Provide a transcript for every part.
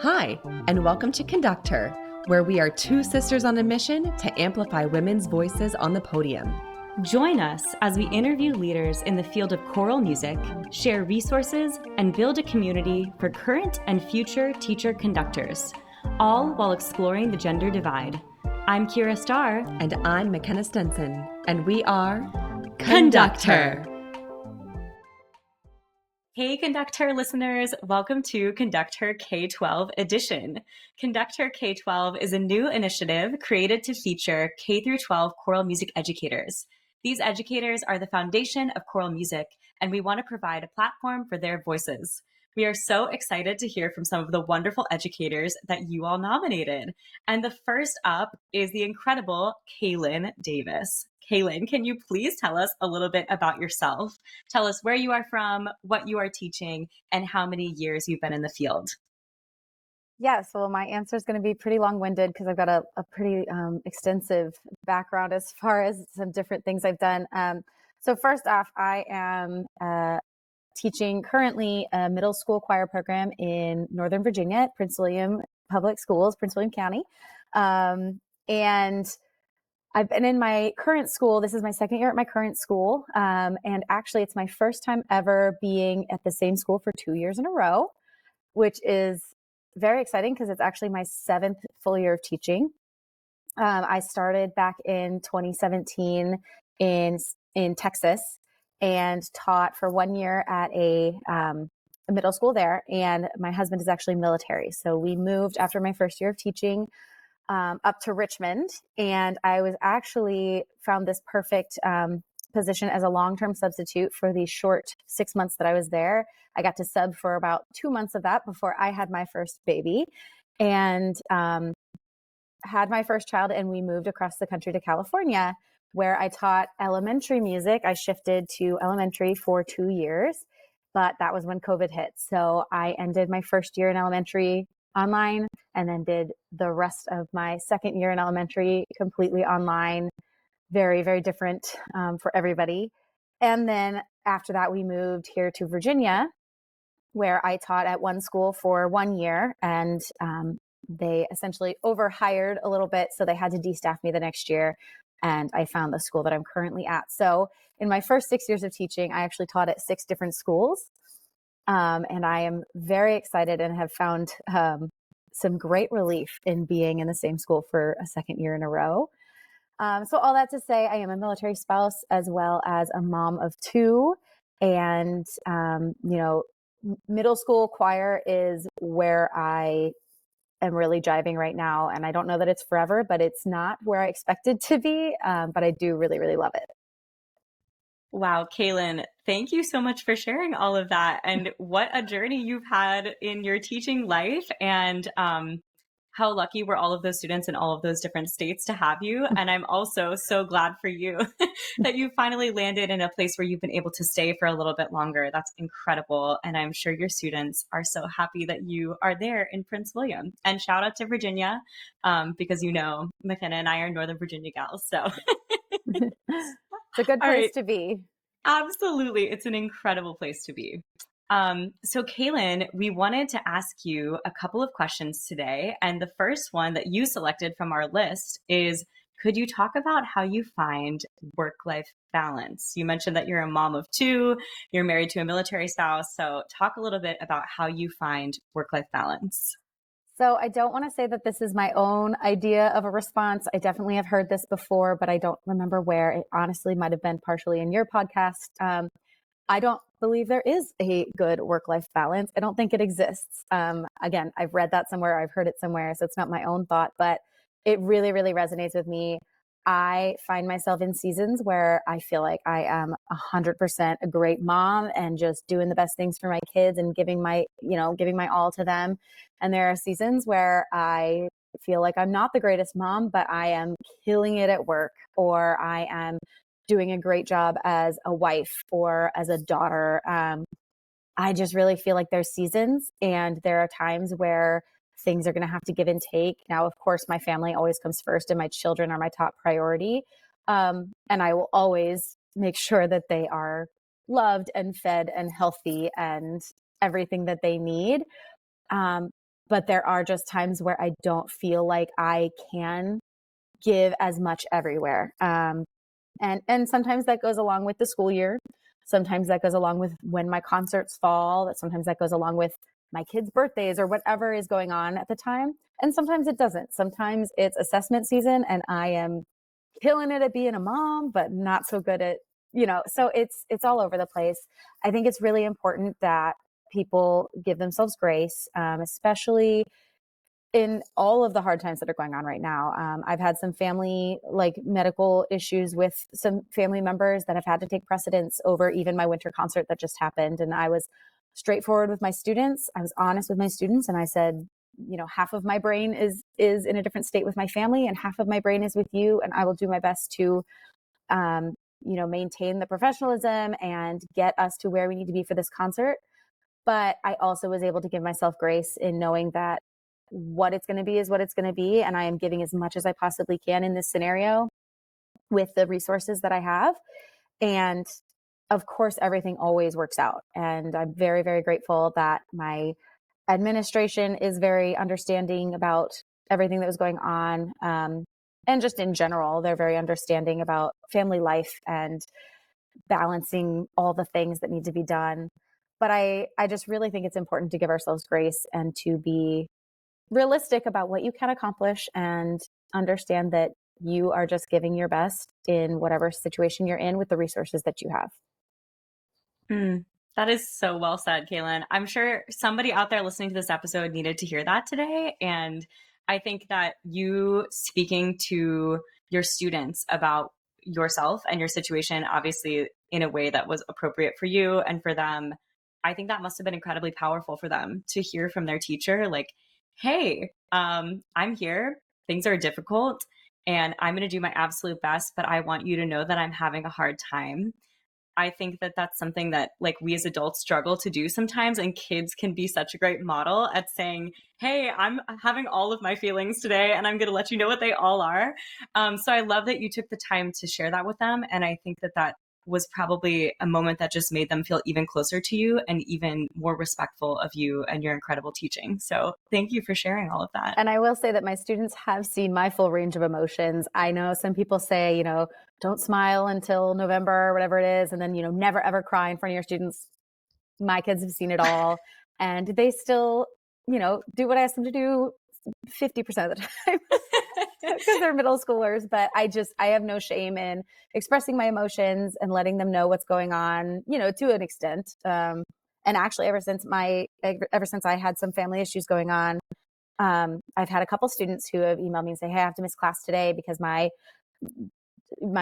Hi, and welcome to Conduct Her, where we are two sisters on a mission to amplify women's voices on the podium. Join us as we interview leaders in the field of choral music, share resources, and build a community for current and future teacher conductors, all while exploring the gender divide. I'm Kira Starr. And I'm McKenna Stenson, and we are Conduct Her. Hey, Conduct Her listeners, welcome to Conduct Her K-12 edition. Conduct Her K-12 is a new initiative created to feature K-12 choral music educators. These educators are the foundation of choral music, and we want to provide a platform for their voices. We are so excited to hear from some of the wonderful educators that you all nominated. And the first up is the incredible Caelyn Davis. Caelyn, can you please tell us a little bit about yourself? Tell us where you are from, what you are teaching, and how many years you've been in the field. Yes, well, my answer is going to be pretty long-winded because I've got a pretty extensive background as far as some different things I've done. So first off, I am teaching currently a middle school choir program in Northern Virginia at Prince William Public Schools, Prince William County. And I've been in my current school. This is my second year at my current school. And actually, it's my first time ever being at the same school for 2 years in a row, which is very exciting because it's actually my 7th full year of teaching. I started back in 2017 in Texas and taught for 1 year at a middle school there. And my husband is actually military. So we moved after my first year of teaching up to Richmond. And I was actually found this perfect position as a long-term substitute for the short 6 months that I was there. I got to sub for about 2 months of that before I had my first baby and had my first child. And we moved across the country to California, where I taught elementary music. I shifted to elementary for 2 years, but that was when COVID hit. So I ended my first year in elementary online and then did the rest of my second year in elementary completely online. Very, very different for everybody. And then after that, we moved here to Virginia, where I taught at one school for 1 year, and they essentially overhired a little bit, so they had to destaff me the next year, and I found the school that I'm currently at. So in my first 6 years of teaching, I actually taught at 6 different schools, and I am very excited and have found some great relief in being in the same school for a second year in a row. So all that to say, I am a military spouse as well as a mom of 2. And, middle school choir is where I am really driving right now. And I don't know that it's forever, but it's not where I expected to be. But I do really, really love it. Wow, Caelyn, thank you so much for sharing all of that. And what a journey you've had in your teaching life. And how lucky were all of those students in all of those different states to have you. And I'm also so glad for you that you finally landed in a place where you've been able to stay for a little bit longer. That's incredible. And I'm sure your students are so happy that you are there in Prince William. And shout out to Virginia, because McKenna and I are Northern Virginia gals. So It's a good place to be. Absolutely. It's an incredible place to be. So Caelyn, we wanted to ask you a couple of questions today. And the first one that you selected from our list is, could you talk about how you find work-life balance? You mentioned that you're a mom of 2, you're married to a military spouse. So talk a little bit about how you find work-life balance. So I don't want to say that this is my own idea of a response. I definitely have heard this before, but I don't remember where. It honestly might have been partially in your podcast. I don't believe there is a good work-life balance. I don't think it exists. Again, I've read that somewhere, I've heard it somewhere, so it's not my own thought, but it really, really resonates with me. I find myself in seasons where I feel like I am 100% a great mom and just doing the best things for my kids and giving my all to them. And there are seasons where I feel like I'm not the greatest mom, but I am killing it at work, or I am doing a great job as a wife or as a daughter. I just really feel like there's seasons, and there are times where things are going to have to give and take. Now, of course, my family always comes first, and my children are my top priority. And I will always make sure that they are loved and fed and healthy and everything that they need. but there are just times where I don't feel like I can give as much everywhere. And sometimes that goes along with the school year. Sometimes that goes along with when my concerts fall. Sometimes that goes along with my kids' birthdays or whatever is going on at the time. And sometimes it doesn't. Sometimes it's assessment season and I am killing it at being a mom, but not so good at, so it's all over the place. I think it's really important that people give themselves grace, especially in all of the hard times that are going on right now. I've had some family, like medical issues with some family members that have had to take precedence over even my winter concert that just happened. And I was straightforward with my students. I was honest with my students. And I said, half of my brain is in a different state with my family and half of my brain is with you. And I will do my best to, maintain the professionalism and get us to where we need to be for this concert. But I also was able to give myself grace in knowing that what it's going to be is what it's going to be. And I am giving as much as I possibly can in this scenario with the resources that I have. And of course, everything always works out. And I'm very, very grateful that my administration is very understanding about everything that was going on. And just in general, they're very understanding about family life and balancing all the things that need to be done. But I just really think it's important to give ourselves grace and to be realistic about what you can accomplish and understand that you are just giving your best in whatever situation you're in with the resources that you have. That is so well said, Caelyn. I'm sure somebody out there listening to this episode needed to hear that today. And I think that you speaking to your students about yourself and your situation, obviously in a way that was appropriate for you and for them, I think that must have been incredibly powerful for them to hear from their teacher, like, hey, I'm here. Things are difficult and I'm going to do my absolute best, but I want you to know that I'm having a hard time. I think that that's something that like we as adults struggle to do sometimes, and kids can be such a great model at saying, hey, I'm having all of my feelings today and I'm going to let you know what they all are. So I love that you took the time to share that with them. And I think that that was probably a moment that just made them feel even closer to you and even more respectful of you and your incredible teaching. So thank you for sharing all of that. And I will say that my students have seen my full range of emotions. I know some people say, don't smile until November or whatever it is. And then, never ever cry in front of your students. My kids have seen it all. And they still, do what I ask them to do 50% of the time because they're middle schoolers. But I have no shame in expressing my emotions and letting them know what's going on, to an extent. And actually, ever since I had some family issues going on, I've had a couple students who have emailed me and say, hey, I have to miss class today because my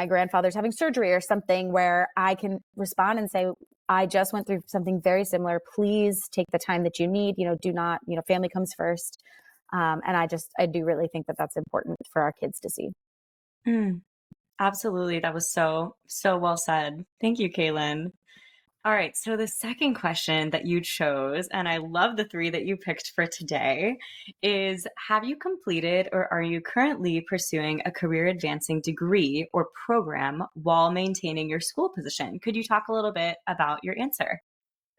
grandfather's having surgery or something, where I can respond and say, I just went through something very similar. Please take the time that you need, do not, family comes first. And I do really think that that's important for our kids to see. Absolutely. That was so well said. Thank you, Caelyn. All right. So the second question that you chose, and I love the three that you picked for today, is have you completed or are you currently pursuing a career advancing degree or program while maintaining your school position? Could you talk a little bit about your answer?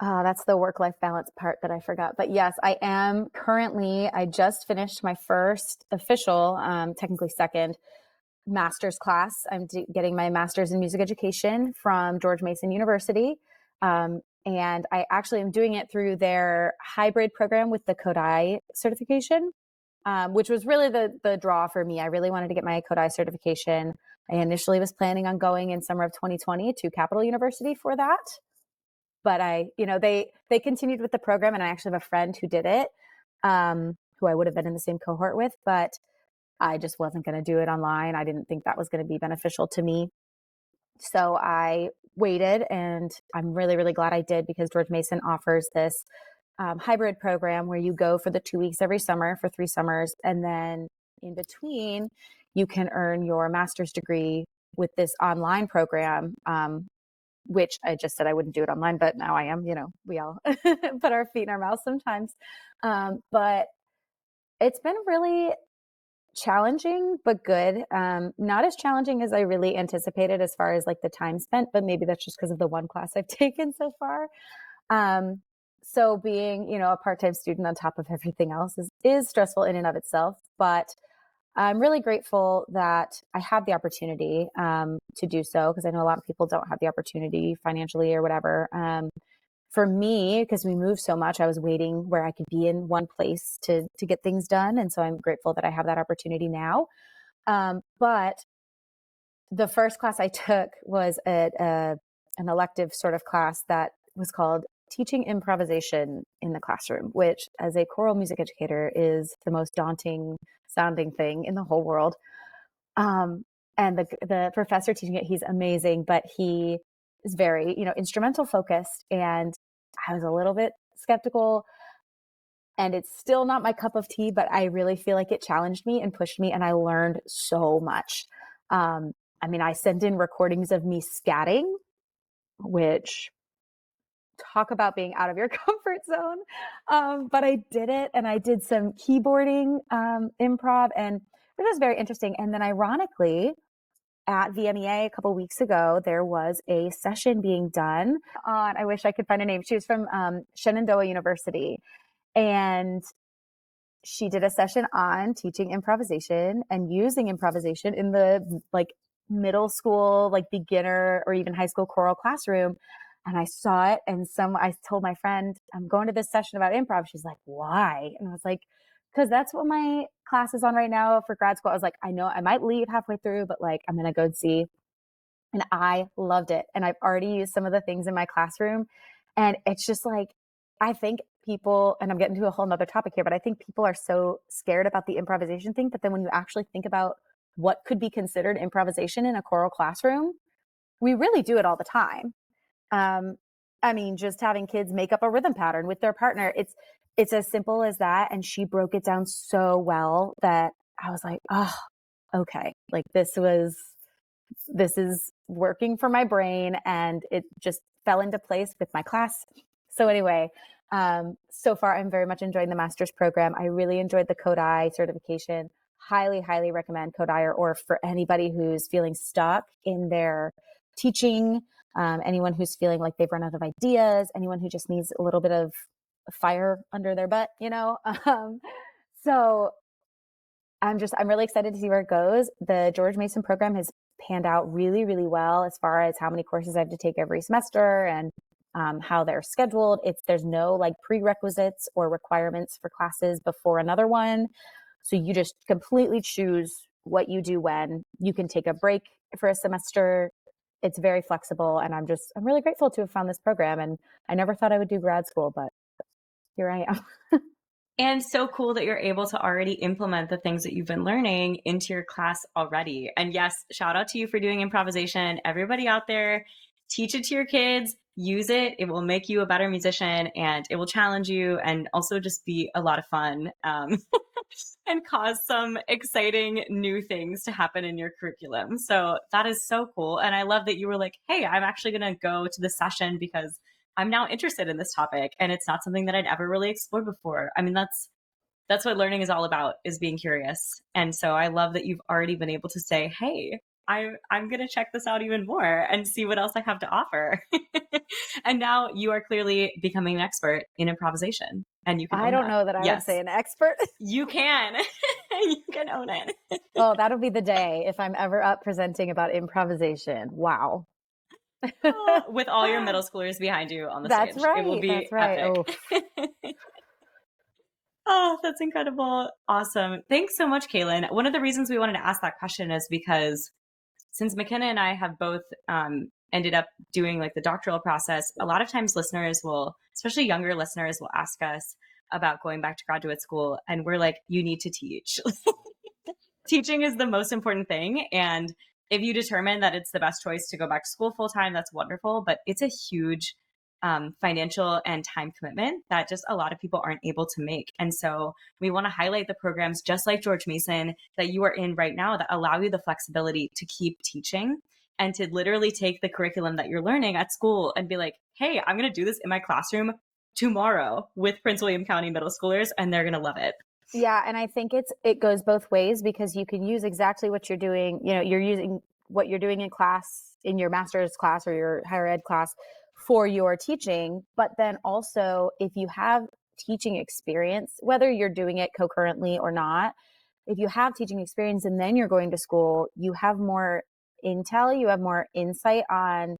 That's the work-life balance part that I forgot. But yes, I am currently, I just finished my first official, technically second, master's class. I'm getting my master's in music education from George Mason University. And I actually am doing it through their hybrid program with the Kodai certification, which was really the draw for me. I really wanted to get my Kodai certification. I initially was planning on going in summer of 2020 to Capital University for that. But they continued with the program, and I actually have a friend who did it, who I would have been in the same cohort with, but I just wasn't going to do it online. I didn't think that was going to be beneficial to me. So I waited, and I'm really, really glad I did, because George Mason offers this hybrid program where you go for the 2 weeks every summer for 3 summers. And then in between, you can earn your master's degree with this online program, which I just said I wouldn't do it online, but now I am. We all put our feet in our mouths sometimes. But it's been really challenging, but good. Not as challenging as I really anticipated as far as like the time spent, but maybe that's just because of the one class I've taken so far. So being, a part-time student on top of everything else is stressful in and of itself, but I'm really grateful that I have the opportunity to do so, because I know a lot of people don't have the opportunity financially or whatever. For me, because we move so much, I was waiting where I could be in one place to get things done. And so I'm grateful that I have that opportunity now. But the first class I took was an elective sort of class that was called Teaching Improvisation in the Classroom, which as a choral music educator is the most daunting sounding thing in the whole world. And the professor teaching it, he's amazing, but he is very, instrumental focused. And I was a little bit skeptical, and it's still not my cup of tea, but I really feel like it challenged me and pushed me, and I learned so much. I sent in recordings of me scatting, which talk about being out of your comfort zone. But I did it, and I did some keyboarding improv, and it was very interesting. And then ironically, at VMEA a couple of weeks ago, there was a session being done on, I wish I could find a name. She was from Shenandoah University, and she did a session on teaching improvisation and using improvisation in the middle school, beginner or even high school choral classroom. And I saw it, and I told my friend, I'm going to this session about improv. She's like, why? And I was like, because that's what my class is on right now for grad school. I was like, I know I might leave halfway through, but I'm going to go and see. And I loved it. And I've already used some of the things in my classroom. And it's just I think people, and I'm getting to a whole nother topic here, but I think people are so scared about the improvisation thing. But then when you actually think about what could be considered improvisation in a choral classroom, we really do it all the time. Just having kids make up a rhythm pattern with their partner. It's as simple as that. And she broke it down so well that I was like, oh, okay. This is working for my brain, and it just fell into place with my class. So anyway, so far I'm very much enjoying the master's program. I really enjoyed the Kodai certification. Highly, highly recommend Kodai, or for anybody who's feeling stuck in their teaching, anyone who's feeling like they've run out of ideas, anyone who just needs a little bit of fire under their butt, So I'm really excited to see where it goes. The George Mason program has panned out really, really well as far as how many courses I have to take every semester and how they're scheduled. There's no prerequisites or requirements for classes before another one. So you just completely choose what you do when. You can take a break for a semester. It's very flexible, and I'm really grateful to have found this program. And I never thought I would do grad school, but here I am. And so cool that you're able to already implement the things that you've been learning into your class already. And yes, shout out to you for doing improvisation. Everybody out there, teach it to your kids, use it. It will make you a better musician, and it will challenge you, and also just be a lot of fun and cause some exciting new things to happen in your curriculum. So that is so cool. And I love that you were like, hey, I'm actually going to go to this session because I'm now interested in this topic, and it's not something that I'd ever really explored before. That's what learning is all about, is being curious. And so I love that you've already been able to say, hey, I'm going to check this out even more and see what else I have to offer. And now you are clearly becoming an expert in improvisation, and you can I don't that. know that I would say an expert. You can. You can own it. Oh, that'll be the day if I'm ever up presenting about improvisation. Wow. With all your middle schoolers behind you on the That's stage. right. It will be That's right. epic. Oh, that's incredible. Awesome. Thanks so much, Caelyn. One of the reasons we wanted to ask that question is because since McKenna and I have both ended up doing the doctoral process, a lot of times listeners will, especially younger listeners, will ask us about going back to graduate school. And we're like, you need to teach. Teaching is the most important thing. And if you determine that it's the best choice to go back to school full time, that's wonderful. But it's a huge financial and time commitment that just a lot of people aren't able to make. And so we want to highlight the programs just like George Mason that you are in right now that allow you the flexibility to keep teaching and to literally take the curriculum that you're learning at school and be like, hey, I'm going to do this in my classroom tomorrow with Prince William County middle schoolers, and they're going to love it. Yeah. And I think it goes both ways, because you can use exactly what you're doing. You're using what you're doing in class, in your master's class or your higher ed class, for your teaching. But then also, if you have teaching experience, whether you're doing it concurrently or not, if you have teaching experience and then you're going to school, you have more intel, you have more insight on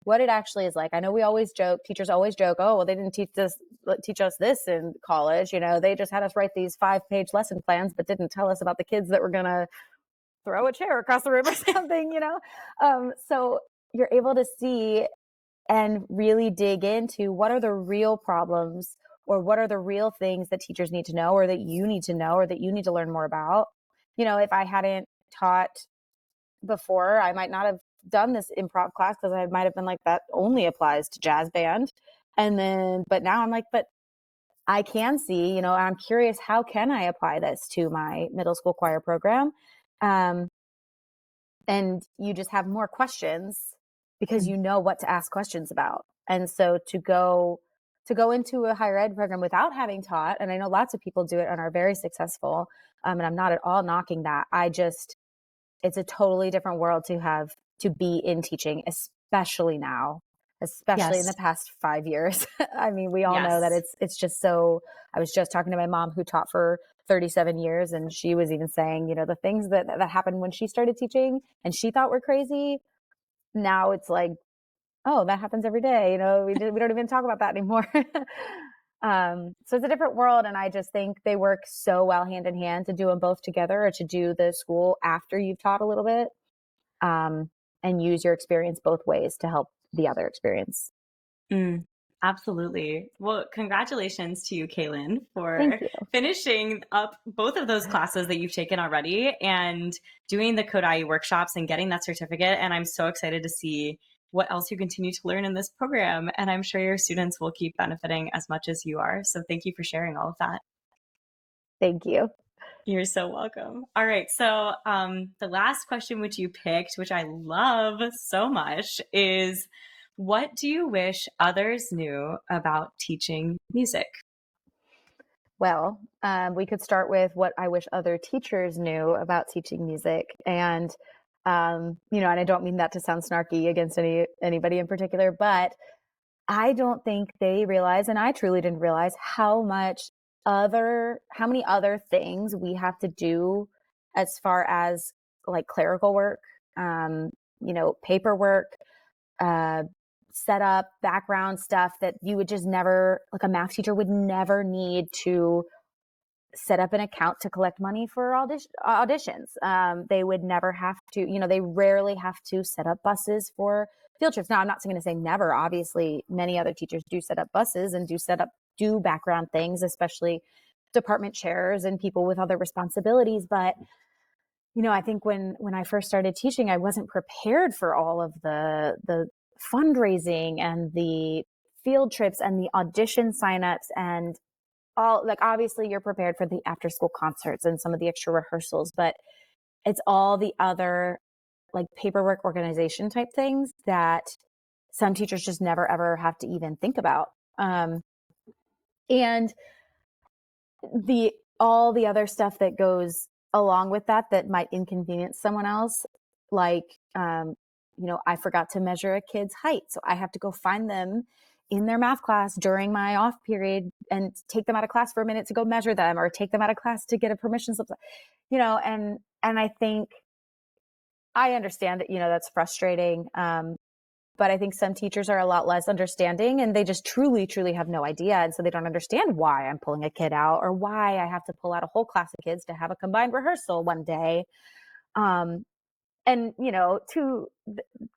what it actually is like. I know we always joke, teachers always joke, oh, well, they didn't teach us this in college. They just had us write these 5-page lesson plans, but didn't tell us about the kids that were going to throw a chair across the room or something. So you're able to see and really dig into what are the real problems, or what are the real things that teachers need to know, or that you need to know, or that you need to learn more about. If I hadn't taught before, I might not have done this improv class, because I might have been like, that only applies to jazz band. But now I'm like, but I can see, I'm curious, how can I apply this to my middle school choir program? And you just have more questions because you know what to ask questions about. And so to go into a higher ed program without having taught, and I know lots of people do it and are very successful, and I'm not at all knocking that. It's a totally different world to be in teaching, especially now, especially in the past 5 years. I mean, we all know that it's just so. I was just talking to my mom, who taught for 37 years, and she was even saying, the things that happened when she started teaching and she thought were crazy. Now it's like, oh, that happens every day. We don't even talk about that anymore. So it's a different world. And I just think they work so well hand in hand, to do them both together, or to do the school after you've taught a little bit, and use your experience both ways to help the other experience. Absolutely. Well, congratulations to you, Caelyn, Thank for you. finishing up both of those classes that you've taken already and doing the Code IE workshops and getting that certificate. And I'm so excited to see what else you continue to learn in this program. And I'm sure your students will keep benefiting as much as you are. So thank you for sharing all of that. Thank you. You're so welcome. All right. So the last question which you picked, which I love so much, is what do you wish others knew about teaching music? Well, we could start with what I wish other teachers knew about teaching music. And, and I don't mean that to sound snarky against anybody in particular, but I don't think they realize, and I truly didn't realize, how many other things we have to do as far as like clerical work, paperwork, set up background stuff that you would just never, like a math teacher would never need to set up an account to collect money for auditions. They would never have to, they rarely have to set up buses for field trips. Now, I'm not going to say never. Obviously, many other teachers do set up buses and do background things, especially department chairs and people with other responsibilities. But, I think when I first started teaching, I wasn't prepared for all of the fundraising and the field trips and the audition signups and all. Like, obviously you're prepared for the after school concerts and some of the extra rehearsals, but it's all the other like paperwork organization type things that some teachers just never ever have to even think about. And all the other stuff that goes along with that might inconvenience someone else. Like, I forgot to measure a kid's height. So I have to go find them in their math class during my off period and take them out of class for a minute to go measure them, or take them out of class to get a permission slip, and I think I understand that, that's frustrating. But I think some teachers are a lot less understanding, and they just truly, truly have no idea. And so they don't understand why I'm pulling a kid out, or why I have to pull out a whole class of kids to have a combined rehearsal one day. And, too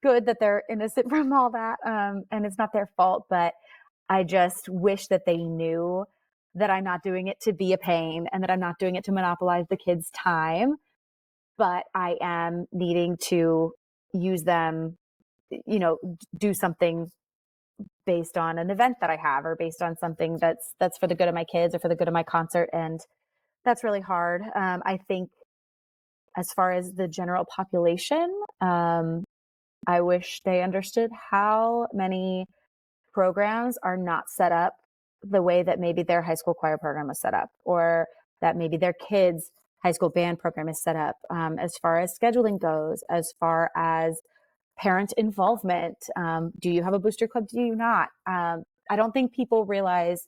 good that they're innocent from all that. And it's not their fault, but I just wish that they knew that I'm not doing it to be a pain, and that I'm not doing it to monopolize the kids' time, but I am needing to use them, do something based on an event that I have, or based on something that's for the good of my kids or for the good of my concert. And that's really hard. I think as far as the general population, I wish they understood how many programs are not set up the way that maybe their high school choir program was set up, or that maybe their kids' high school band program is set up, as far as scheduling goes, as far as parent involvement. Do you have a booster club? Do you not? I don't think people realize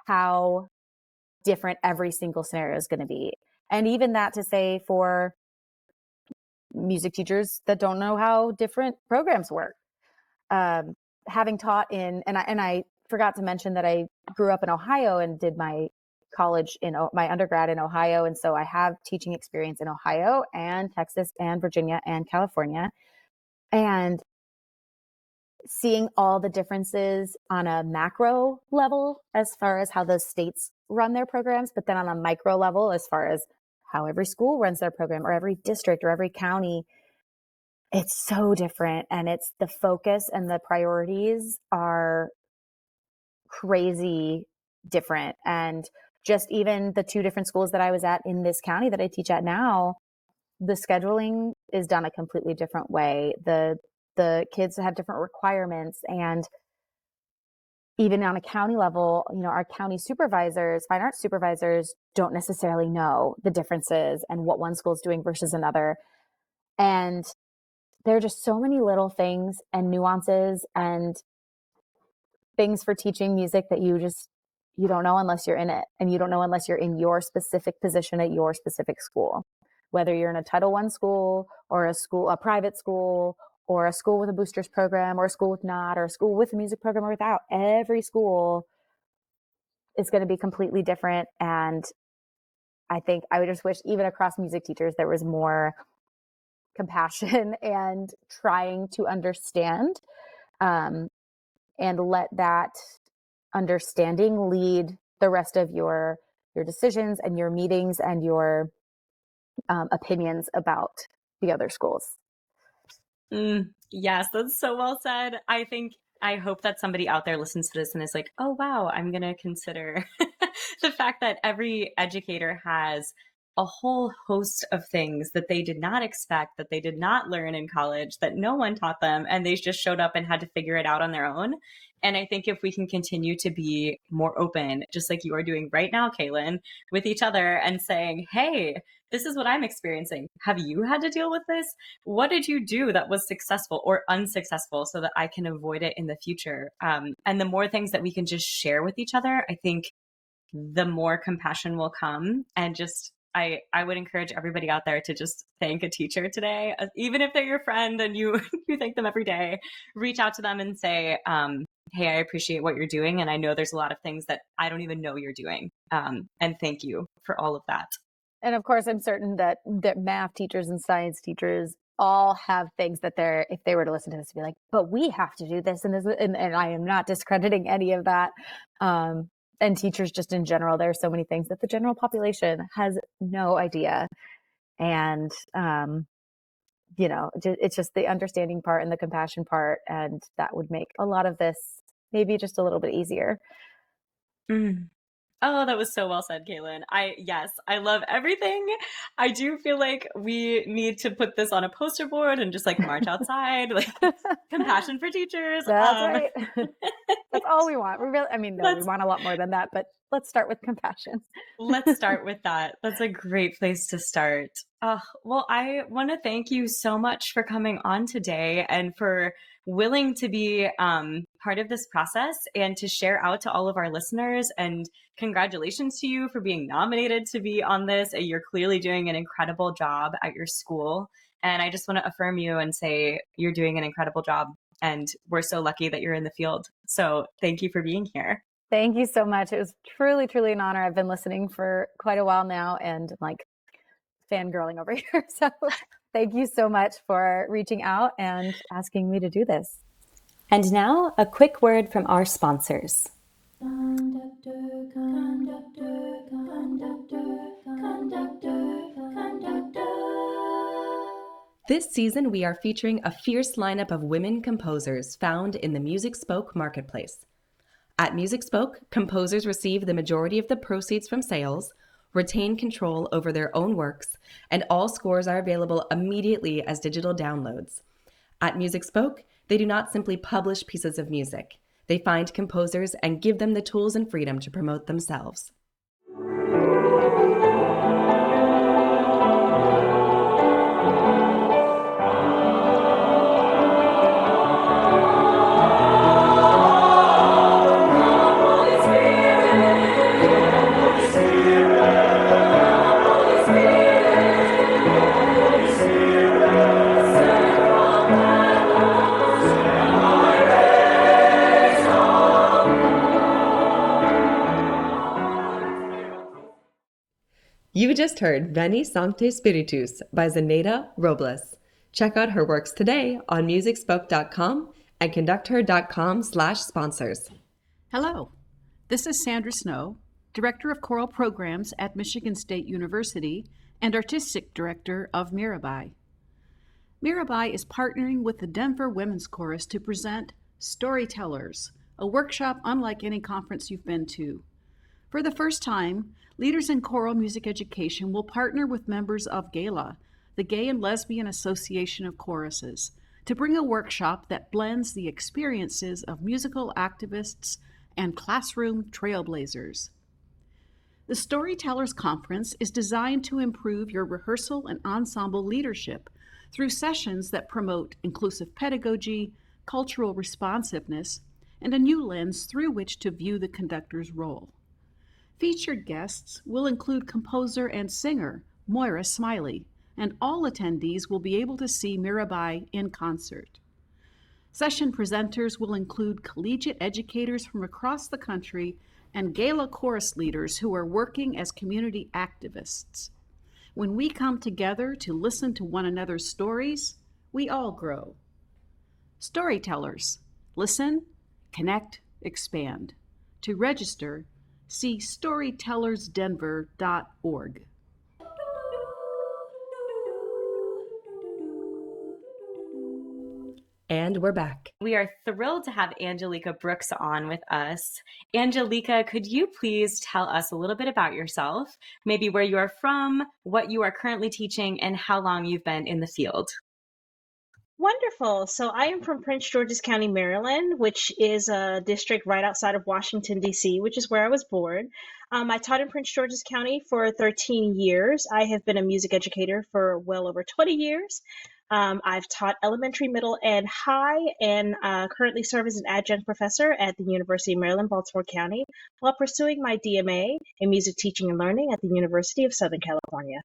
how different every single scenario is going to be. And even that to say for music teachers that don't know how different programs work. Having taught in, and I forgot to mention that I grew up in Ohio and did my college my undergrad in Ohio. And so I have teaching experience in Ohio and Texas and Virginia and California. And seeing all the differences on a macro level as far as how those states run their programs, but then on a micro level as far as how every school runs their program or every district or every county, it's so different. And it's the focus and the priorities are crazy different. And just even the two different schools that I was at in this county that I teach at now, the scheduling is done a completely different way. The kids have different requirements, and even on a county level, our county supervisors, fine arts supervisors, don't necessarily know the differences and what one school is doing versus another. And there are just so many little things and nuances and things for teaching music that you don't know unless you're in it, and you don't know unless you're in your specific position at your specific school, whether you're in a Title I school or a private school, or a school with a boosters program, or a school with not, or a school with a music program or without. Every school is going to be completely different. And I think I would just wish, even across music teachers, there was more compassion and trying to understand, and let that understanding lead the rest of your decisions and your meetings and your opinions about the other schools. Yes, that's so well said. I hope that somebody out there listens to this and is like, oh, wow, I'm going to consider the fact that every educator has a whole host of things that they did not expect, that they did not learn in college, that no one taught them, and they just showed up and had to figure it out on their own. And I think if we can continue to be more open, just like you are doing right now, Caelyn, with each other and saying, hey, this is what I'm experiencing. Have you had to deal with this? What did you do that was successful or unsuccessful so that I can avoid it in the future? And the more things that we can just share with each other, I think the more compassion will come. And just, I would encourage everybody out there to just thank a teacher today, even if they're your friend and you thank them every day. Reach out to them and say, hey, I appreciate what you're doing. And I know there's a lot of things that I don't even know you're doing. And thank you for all of that. And of course, I'm certain that math teachers and science teachers all have things that if they were to listen to this, be like, but we have to do this and this, and I am not discrediting any of that. And teachers just in general, there are so many things that the general population has no idea. And, it's just the understanding part and the compassion part. And that would make a lot of this maybe just a little bit easier. Oh, that was so well said, Caelyn. I love everything. I do feel like we need to put this on a poster board and just like march outside, like compassion for teachers. That's right. That's all we want. We want a lot more than that, but let's start with compassion. Let's start with that. That's a great place to start. Well, I want to thank you so much for coming on today and for willing to be part of this process and to share out to all of our listeners. And congratulations to you for being nominated to be on this. You're clearly doing an incredible job at your school. And I just want to affirm you and say you're doing an incredible job. And we're so lucky that you're in the field. So thank you for being here. Thank you so much. It was truly, truly an honor. I've been listening for quite a while now and like fangirling over here. So thank you so much for reaching out and asking me to do this. And now a quick word from our sponsors. Conductor, conductor, conductor, conductor, conductor. This season, we are featuring a fierce lineup of women composers found in the Music Spoke marketplace. At Music Spoke, composers receive the majority of the proceeds from sales, retain control over their own works, and all scores are available immediately as digital downloads. At Music Spoke, they do not simply publish pieces of music. They find composers and give them the tools and freedom to promote themselves. You just heard Veni Sancte Spiritus by Zenaida Robles. Check out her works today on musicspoke.com and conducther.com/sponsors. Hello, this is Sandra Snow, Director of Choral Programs at Michigan State University and Artistic Director of Mirabai. Mirabai is partnering with the Denver Women's Chorus to present Storytellers, a workshop unlike any conference you've been to. For the first time, leaders in choral music education will partner with members of GALA, the Gay and Lesbian Association of Choruses, to bring a workshop that blends the experiences of musical activists and classroom trailblazers. The Storytellers Conference is designed to improve your rehearsal and ensemble leadership through sessions that promote inclusive pedagogy, cultural responsiveness, and a new lens through which to view the conductor's role. Featured guests will include composer and singer Moira Smiley, and all attendees will be able to see Mirabai in concert. Session presenters will include collegiate educators from across the country and gala chorus leaders who are working as community activists. When we come together to listen to one another's stories, we all grow. Storytellers. Listen, connect, expand. To register, see storytellersdenver.org. And we're back. We are thrilled to have Angelica Brooks on with us. Angelica, could you please tell us a little bit about yourself, maybe where you are from, what you are currently teaching, and how long you've been in the field? Wonderful. So I am from Prince George's County, Maryland, which is a district right outside of Washington, D.C., which is where I was born. I taught in Prince George's County for 13 years. I have been a music educator for well over 20 years. I've taught elementary, middle, and high, and currently serve as an adjunct professor at the University of Maryland, Baltimore County, while pursuing my DMA in music teaching and learning at the University of Southern California.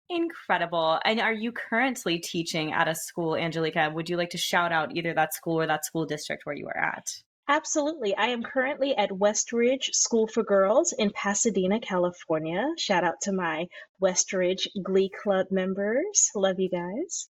Incredible. And are you currently teaching at a school, Angelica? Would you like to shout out either that school or that school district where you are at? Absolutely. I am currently at Westridge School for Girls in Pasadena, California. Shout out to my Westridge Glee Club members. Love you guys.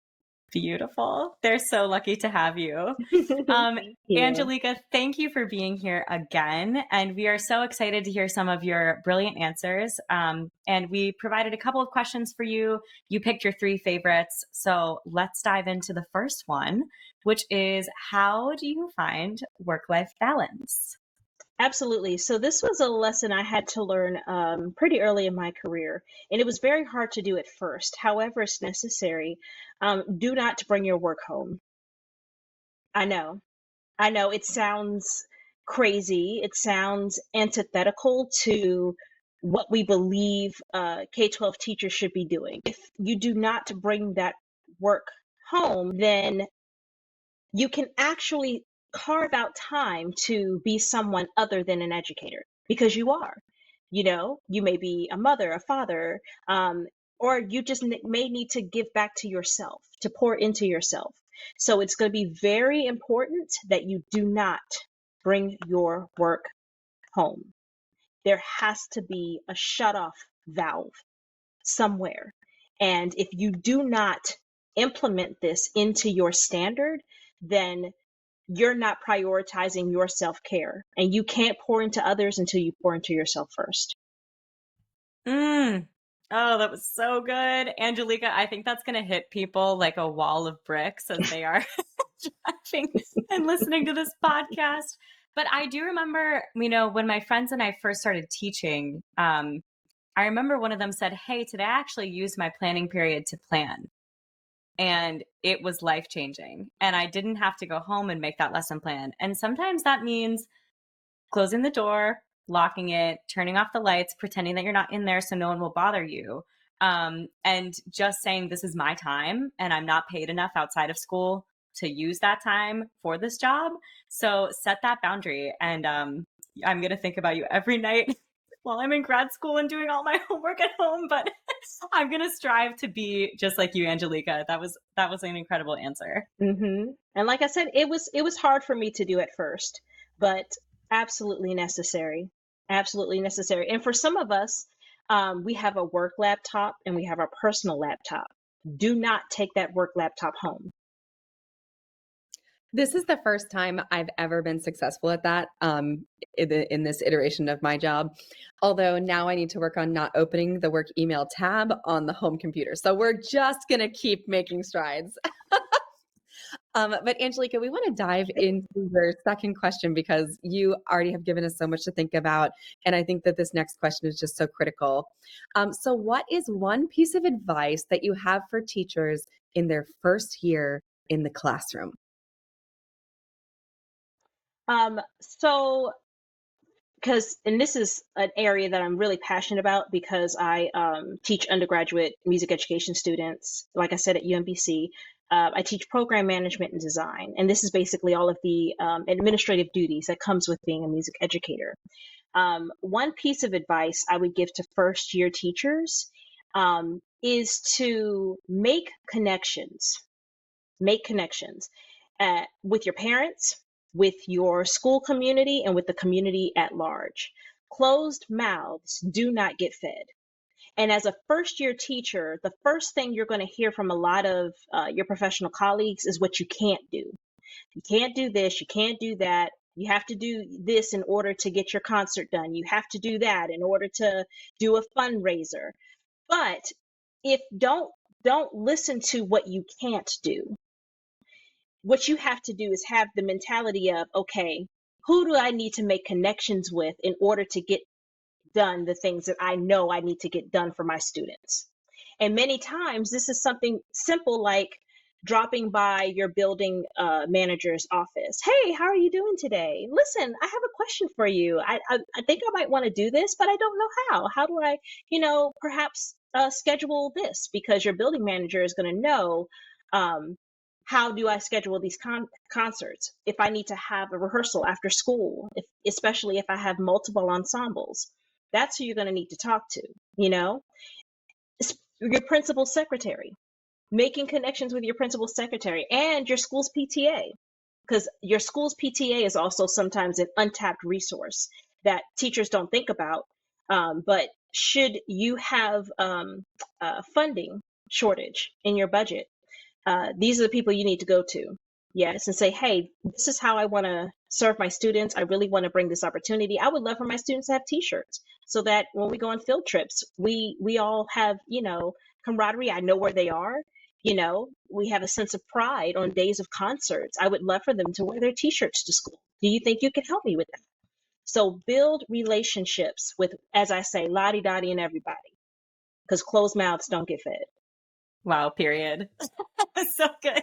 Beautiful. They're so lucky to have you. Thank you. Angelica, thank you for being here again. And we are so excited to hear some of your brilliant answers. And we provided a couple of questions for you. You picked your 3 favorites. So let's dive into the first one, which is, how do you find work-life balance? Absolutely. So this was a lesson I had to learn pretty early in my career, and it was very hard to do at first. However, it's necessary. Do not bring your work home. I know it sounds crazy. It sounds antithetical to what we believe K-12 teachers should be doing. If you do not bring that work home, then you can actually carve out time to be someone other than an educator, because you are. You may be a mother, a father, or you just may need to give back to yourself, to pour into yourself. So it's going to be very important that you do not bring your work home. There has to be a shut-off valve somewhere. And if you do not implement this into your standard, then you're not prioritizing your self-care, and you can't pour into others until you pour into yourself first. Oh, that was so good. Angelica, I think that's going to hit people like a wall of bricks as they are driving and listening to this podcast. But I do remember, when my friends and I first started teaching, I remember one of them said, hey, today I actually used my planning period to plan. And it was life-changing. And I didn't have to go home and make that lesson plan. And sometimes that means closing the door, locking it, turning off the lights, pretending that you're not in there so no one will bother you. And just saying, this is my time and I'm not paid enough outside of school to use that time for this job. So set that boundary. And I'm going to think about you every night while I'm in grad school and doing all my homework at home. But I'm going to strive to be just like you, Angelica. That was an incredible answer. Mm-hmm. And like I said, it was hard for me to do at first, but absolutely necessary. Absolutely necessary. And for some of us, We have a work laptop and we have our personal laptop. Do not take that work laptop home. This is the first time I've ever been successful at that in this iteration of my job. Although now I need to work on not opening the work email tab on the home computer. So we're just going to keep making strides. But Angelica, we want to dive into your second question because you already have given us so much to think about. And I think that this next question is just so critical. So what is one piece of advice that you have for teachers in their first year in the classroom? So, and this is an area that I'm really passionate about because I teach undergraduate music education students, like I said, at UMBC. I teach program management and design, and this is basically all of the administrative duties that comes with being a music educator. One piece of advice I would give to first year teachers is to make connections. Make connections with your parents, with your school community, and with the community at large. Closed mouths do not get fed. And as a first year teacher, the first thing you're going to hear from a lot of your professional colleagues is what you can't do. You can't do this, you can't do that. You have to do this in order to get your concert done. You have to do that in order to do a fundraiser. But if don't listen to what you can't do. What you have to do is have the mentality of, okay, who do I need to make connections with in order to get done the things that I know I need to get done for my students? And many times this is something simple like dropping by your building manager's office. Hey, how are you doing today? Listen, I have a question for you. I think I might want to do this, but I don't know how. How do I, perhaps schedule this? Because your building manager is going to know how do I schedule these concerts? If I need to have a rehearsal after school, especially if I have multiple ensembles, that's who you're going to need to talk to, Your principal secretary, making connections with your principal secretary and your school's PTA, because your school's PTA is also sometimes an untapped resource that teachers don't think about. But should you have funding shortage in your budget, these are the people you need to go to. Yes, and say, hey, this is how I want to serve my students. I really want to bring this opportunity. I would love for my students to have T-shirts so that when we go on field trips, we all have, camaraderie. I know where they are. We have a sense of pride on days of concerts. I would love for them to wear their T-shirts to school. Do you think you can help me with that? So build relationships with, as I say, lottie-dottie and everybody, because closed mouths don't get fed. Wow, period. So good.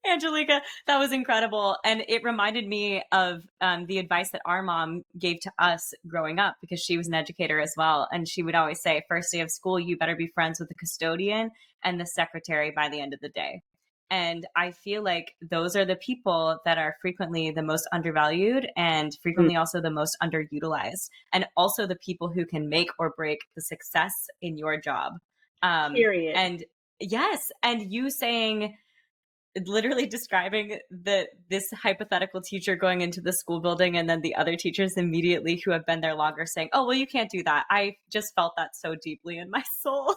Angelica, that was incredible. And it reminded me of the advice that our mom gave to us growing up, because she was an educator as well. And she would always say, first day of school, you better be friends with the custodian and the secretary by the end of the day. And I feel like those are the people that are frequently the most undervalued and frequently also the most underutilized, and also the people who can make or break the success in your job. Period. And yes, and you saying, literally describing this hypothetical teacher going into the school building and then the other teachers immediately who have been there longer saying, oh, well, you can't do that. I just felt that so deeply in my soul.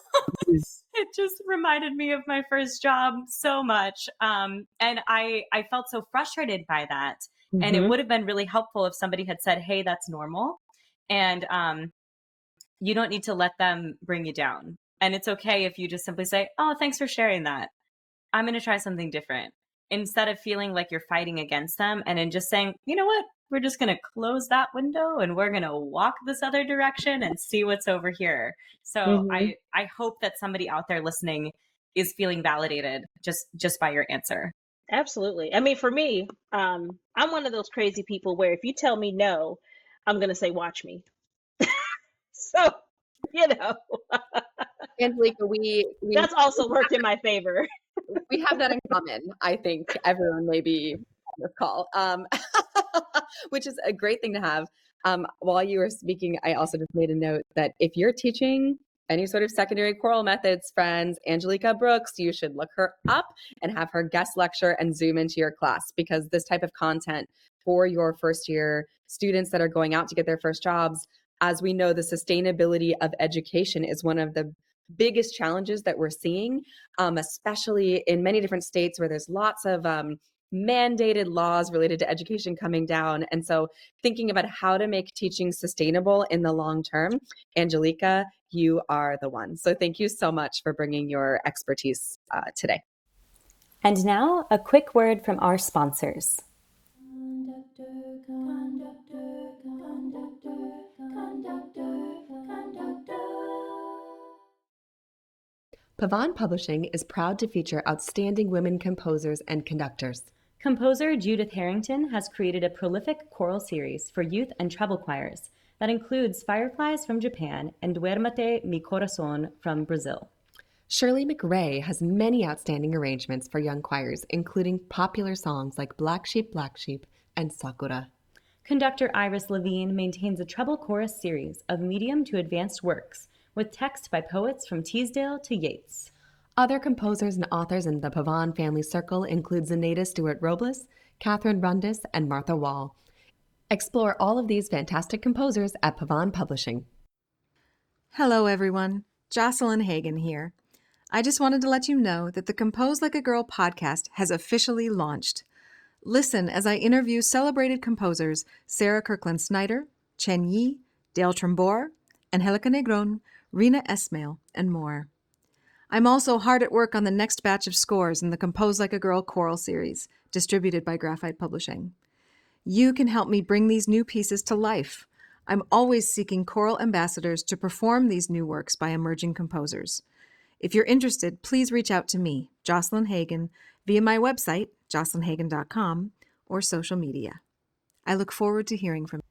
It just reminded me of my first job so much. And I felt so frustrated by that. Mm-hmm. And it would have been really helpful if somebody had said, hey, that's normal. And you don't need to let them bring you down. And it's okay if you just simply say, oh, thanks for sharing that. I'm going to try something different, instead of feeling like you're fighting against them, and in just saying, you know what, we're just going to close that window and we're going to walk this other direction and see what's over here. So I hope that somebody out there listening is feeling validated just by your answer. Absolutely. I mean, for me, I'm one of those crazy people where if you tell me no, I'm going to say, watch me. So, Angelica, that's also worked in my favor. We have that in common. I think everyone may be on this call, which is a great thing to have. While you were speaking, I also just made a note that if you're teaching any sort of secondary choral methods, friends, Angelica Brooks, you should look her up and have her guest lecture and Zoom into your class, because this type of content for your first year students that are going out to get their first jobs, As we know, the sustainability of education is one of the biggest challenges that we're seeing, especially in many different states where there's lots of mandated laws related to education coming down. And so thinking about how to make teaching sustainable in the long term, Angelica, you are the one. So thank you so much for bringing your expertise today. And now a quick word from our sponsors. Pavon Publishing is proud to feature outstanding women composers and conductors. Composer Judith Harrington has created a prolific choral series for youth and treble choirs that includes Fireflies from Japan and Duérmete mi corazón from Brazil. Shirley McRae has many outstanding arrangements for young choirs, including popular songs like Black Sheep, and Sakura. Conductor Iris Levine maintains a treble chorus series of medium to advanced works with text by poets from Teasdale to Yeats. Other composers and authors in the Pavon family circle include Zenaida Stewart-Robles, Catherine Rundis, and Martha Wall. Explore all of these fantastic composers at Pavon Publishing. Hello, everyone. Jocelyn Hagan here. I just wanted to let you know that the Compose Like a Girl podcast has officially launched. Listen as I interview celebrated composers Sarah Kirkland Snyder, Chen Yi, Dale Trombor, Angelica Negron, Rina Esmail, and more. I'm also hard at work on the next batch of scores in the Compose Like a Girl choral series, distributed by Graphite Publishing. You can help me bring these new pieces to life. I'm always seeking choral ambassadors to perform these new works by emerging composers. If you're interested, please reach out to me, Jocelyn Hagan, via my website, jocelynhagan.com, or social media. I look forward to hearing from you.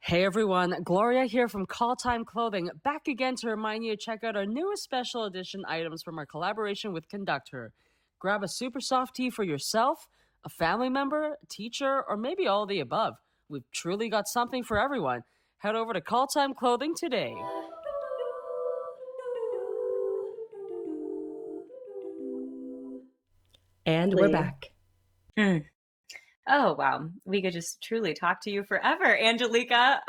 Hey everyone, Gloria here from Call Time Clothing, back again to remind you to check out our newest special edition items from our collaboration with Conductor. Grab a super soft tee for yourself, a family member, a teacher, or maybe all of the above. We've truly got something for everyone. Head over to Call Time Clothing today. And we're back. Oh, wow. We could just truly talk to you forever, Angelica.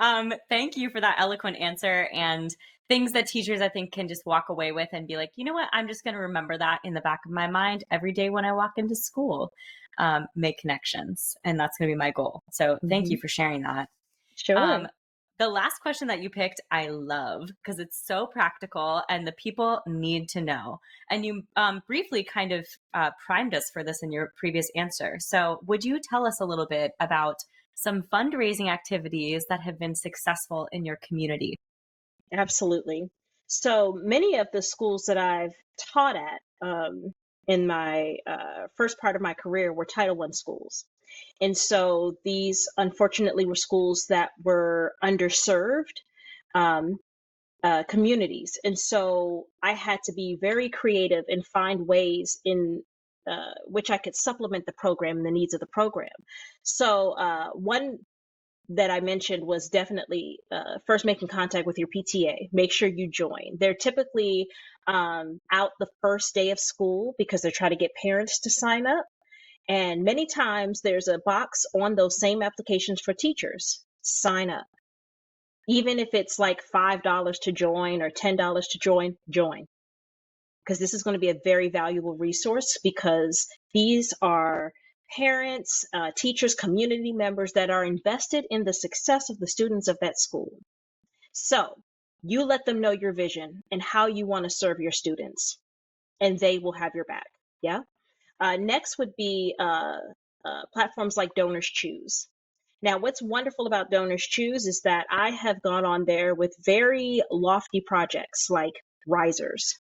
Thank you for that eloquent answer and things that teachers, I think, can just walk away with and be like, you know what? I'm just going to remember that in the back of my mind every day when I walk into school, make connections. And that's going to be my goal. So thank you for sharing that. Sure. The last question that you picked, I love because it's so practical and the people need to know. And you briefly kind of primed us for this in your previous answer. So would you tell us a little bit about some fundraising activities that have been successful in your community? Absolutely. So many of the schools that I've taught at in my first part of my career were Title I schools. And so these, unfortunately, were schools that were underserved communities. And so I had to be very creative and find ways in which I could supplement the program and the needs of the program. So one that I mentioned was definitely first making contact with your PTA. Make sure you join. They're typically out the first day of school because they're trying to get parents to sign up. And many times there's a box on those same applications for teachers. Sign up. Even if it's like $5 to join or $10 to join, join. Because this is going to be a very valuable resource because these are parents, teachers, community members that are invested in the success of the students of that school. So you let them know your vision and how you want to serve your students, and they will have your back. Yeah. Next would be platforms like Donors Choose. Now, what's wonderful about Donors Choose is that I have gone on there with very lofty projects like risers.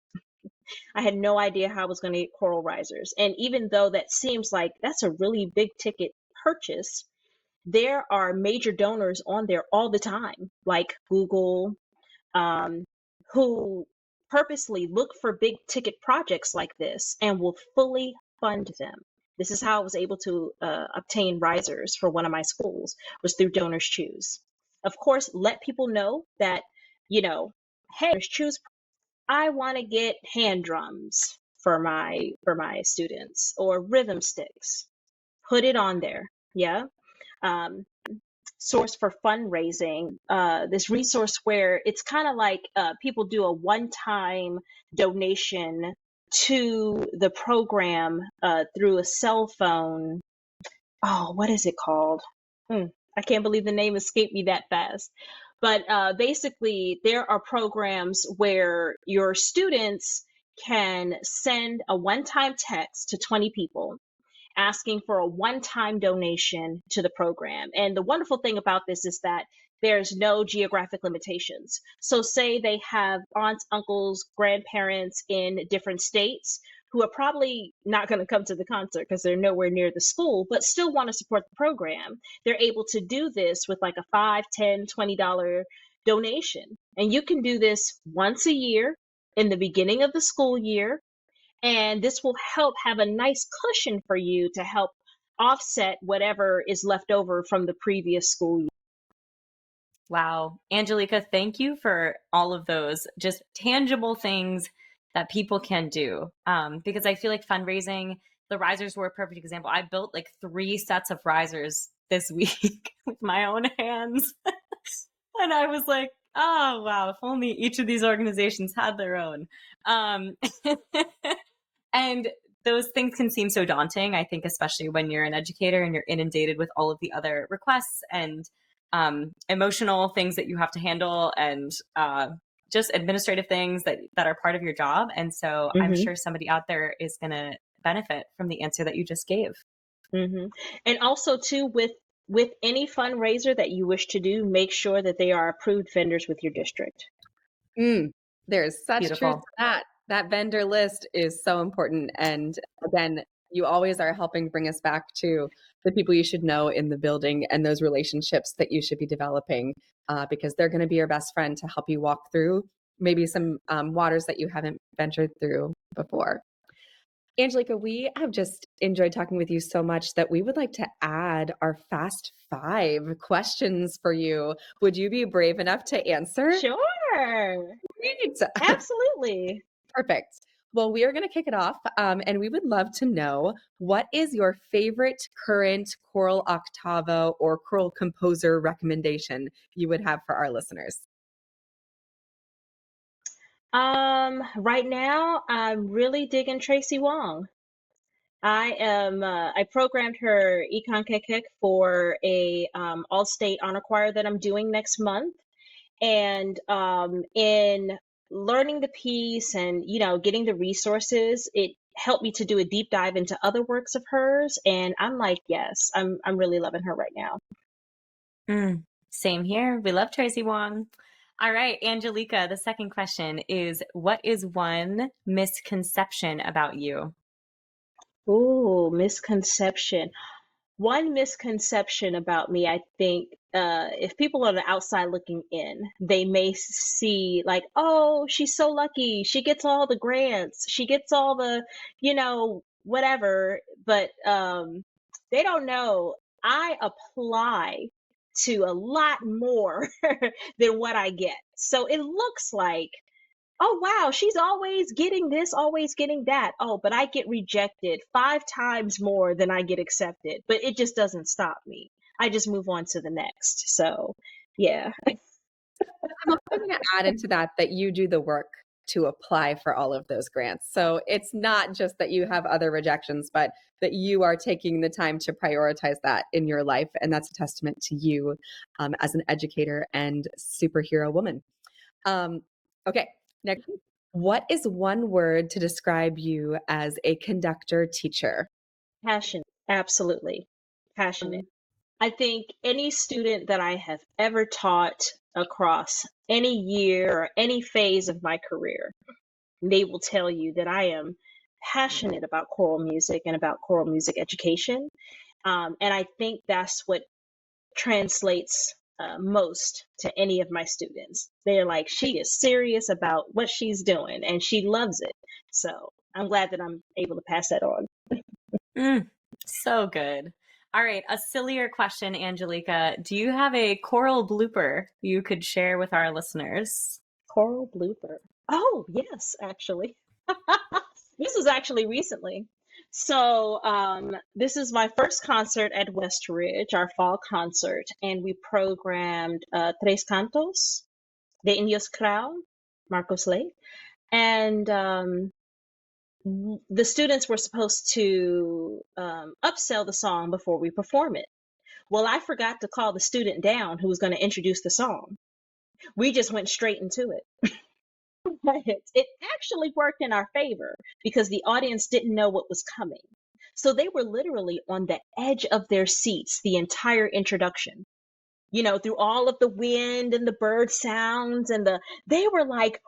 I had no idea how I was going to get choral risers. And even though that seems like that's a really big ticket purchase, there are major donors on there all the time, like Google, who purposely look for big ticket projects like this and will fully fund them. This is how I was able to obtain risers for one of my schools, was through Donors Choose. Of course, let people know that, you know, hey, Donors Choose, I want to get hand drums for my students or rhythm sticks. Put it on there. Yeah. source for fundraising, this resource where it's kind of like people do a one-time donation to the program through a cell phone. Oh, what is it called? I can't believe the name escaped me that fast. But basically, there are programs where your students can send a one-time text to 20 people asking for a one-time donation to the program. And the wonderful thing about this is that there's no geographic limitations. So say they have aunts, uncles, grandparents in different states who are probably not going to come to the concert because they're nowhere near the school, but still want to support the program. They're able to do this with like a $5, $10, $20 donation. And you can do this once a year in the beginning of the school year. And this will help have a nice cushion for you to help offset whatever is left over from the previous school year. Wow. Angelica, thank you for all of those just tangible things that people can do. Because I feel like fundraising, the risers were a perfect example. I built like 3 sets of risers this week with my own hands. And I was like, oh, wow, if only each of these organizations had their own. And those things can seem so daunting, I think, especially when you're an educator and you're inundated with all of the other requests and emotional things that you have to handle and just administrative things that are part of your job. And so I'm sure somebody out there is going to benefit from the answer that you just gave. And also, too, with any fundraiser that you wish to do, make sure that they are approved vendors with your district. There's such Beautiful. truth to that. That vendor list is so important. And again, you always are helping bring us back to the people you should know in the building and those relationships that you should be developing because they're going to be your best friend to help you walk through maybe some waters that you haven't ventured through before. Angelica, we have just enjoyed talking with you so much that we would like to add our Fast 5 questions for you. Would you be brave enough to answer? Sure. Great. Absolutely. Perfect. Well, we are going to kick it off, and we would love to know, what is your favorite current choral octavo or choral composer recommendation you would have for our listeners? Right now, I'm really digging Tracy Wong. I programmed her Econ Kekek for a all-state honor choir that I'm doing next month. And in learning the piece and, getting the resources, it helped me to do a deep dive into other works of hers. And I'm like, yes, I'm really loving her right now. Same here. We love Tracy Wong. All right, Angelica, the second question is, what is one misconception about you? Ooh, misconception. One misconception about me, I think, if people are on the outside looking in, they may see like, oh, she's so lucky. She gets all the grants. She gets all the, whatever. But they don't know I apply to a lot more than what I get. So it looks like, oh, wow, she's always getting this, always getting that. Oh, but I get rejected 5 times more than I get accepted. But it just doesn't stop me. I just move on to the next. So, yeah. I'm also going to add into that you do the work to apply for all of those grants. So it's not just that you have other rejections, but that you are taking the time to prioritize that in your life. And that's a testament to you as an educator and superhero woman. Okay. Next, what is one word to describe you as a conductor teacher? Passionate. Absolutely. Passionate. I think any student that I have ever taught across any year or any phase of my career, they will tell you that I am passionate about choral music and about choral music education. And I think that's what translates most to any of my students. They're like, she is serious about what she's doing and she loves it. So I'm glad that I'm able to pass that on. So good. All right, a sillier question, Angelica. Do you have a choral blooper you could share with our listeners? Choral blooper. Oh, yes, actually. This was actually recently. So this is my first concert at West Ridge, our fall concert, and we programmed Tres Cantos de Indios Crown, Marcos Lake, and the students were supposed to upsell the song before we perform it. Well, I forgot to call the student down who was going to introduce the song. We just went straight into it. It actually worked in our favor because the audience didn't know what was coming. So they were literally on the edge of their seats the entire introduction. Through all of the wind and the bird sounds they were like,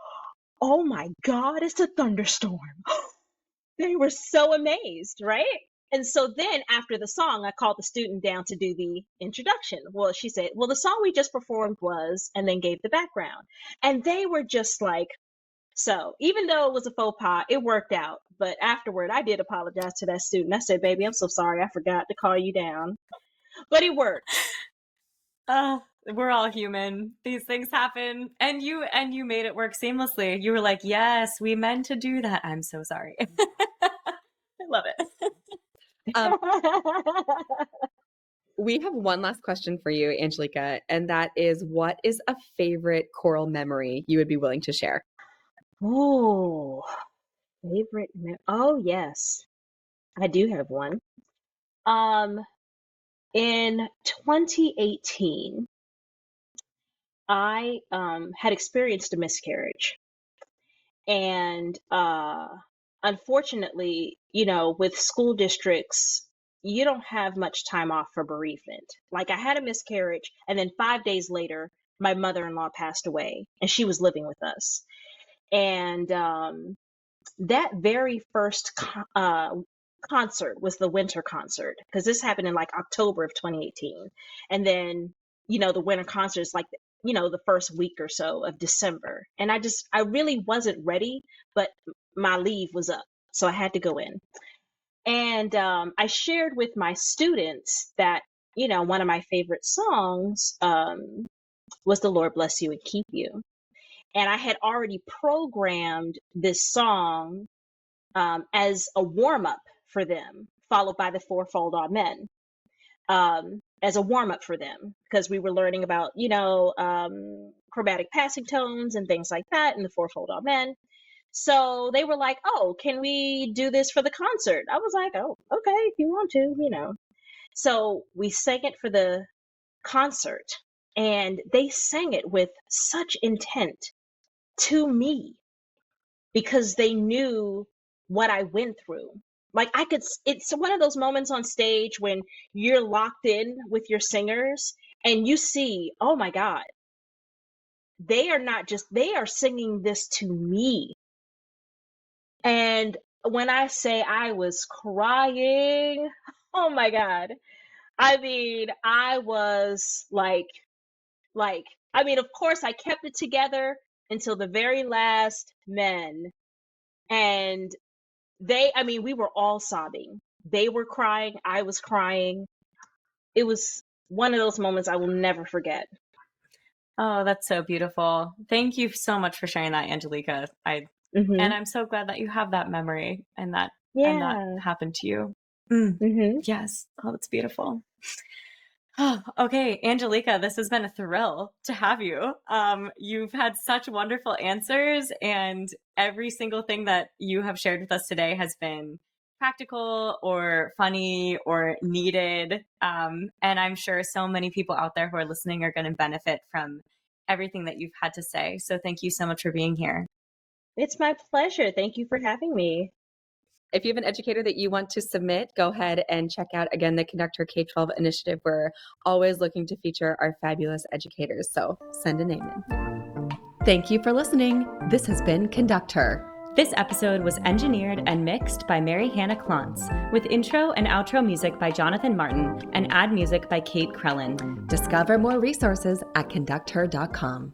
"Oh my God, it's a thunderstorm." They were so amazed, right? And so then after the song, I called the student down to do the introduction. Well, she said, "Well, the song we just performed was," and then gave the background. And they were just like, so even though it was a faux pas, it worked out. But afterward, I did apologize to that student. I said, "Baby, I'm so sorry. I forgot to call you down." But it worked. We're all human. These things happen. And you made it work seamlessly. You were like, "Yes, we meant to do that. I'm so sorry." I love it. We have one last question for you, Angelica, and that is, what is a favorite choral memory you would be willing to share? Oh, oh yes, I do have one. In 2018, I had experienced a miscarriage, and unfortunately, with school districts, you don't have much time off for bereavement. Like, I had a miscarriage, and then 5 days later, my mother-in-law passed away, and she was living with us. And that very first concert was the winter concert, because this happened in like October of 2018. And then, the winter concert is like, the first week or so of December. And I really wasn't ready, but my leave was up. So I had to go in. And I shared with my students that, one of my favorite songs was "The Lord Bless You and Keep You." And I had already programmed this song as a warm-up for them, followed by the Fourfold Amen, as a warm-up for them, because we were learning about, chromatic passing tones and things like that in the Fourfold Amen. So they were like, "Oh, can we do this for the concert?" I was like, "Oh, okay, if you want to. So we sang it for the concert, and they sang it with such intent to me, because they knew what I went through. Like, it's one of those moments on stage when you're locked in with your singers and you see, oh my God, they are singing this to me. And when I say I was crying, oh my God. I mean, I was of course I kept it together until the very last men. And we were all sobbing. They were crying. I was crying. It was one of those moments I will never forget. Oh, that's so beautiful. Thank you so much for sharing that, Angelica. And I'm so glad that you have that memory and that happened to you. Yes. Oh, that's beautiful. Oh, okay, Angelica, this has been a thrill to have you. You've had such wonderful answers, and every single thing that you have shared with us today has been practical or funny or needed. And I'm sure so many people out there who are listening are going to benefit from everything that you've had to say. So thank you so much for being here. It's my pleasure. Thank you for having me. If you have an educator that you want to submit, go ahead and check out, again, the Conductor K-12 initiative. We're always looking to feature our fabulous educators, so send a name in. Thank you for listening. This has been Conductor. This episode was engineered and mixed by Mary Hannah Klontz, with intro and outro music by Jonathan Martin and ad music by Kate Caelyn. Discover more resources at conductor.com.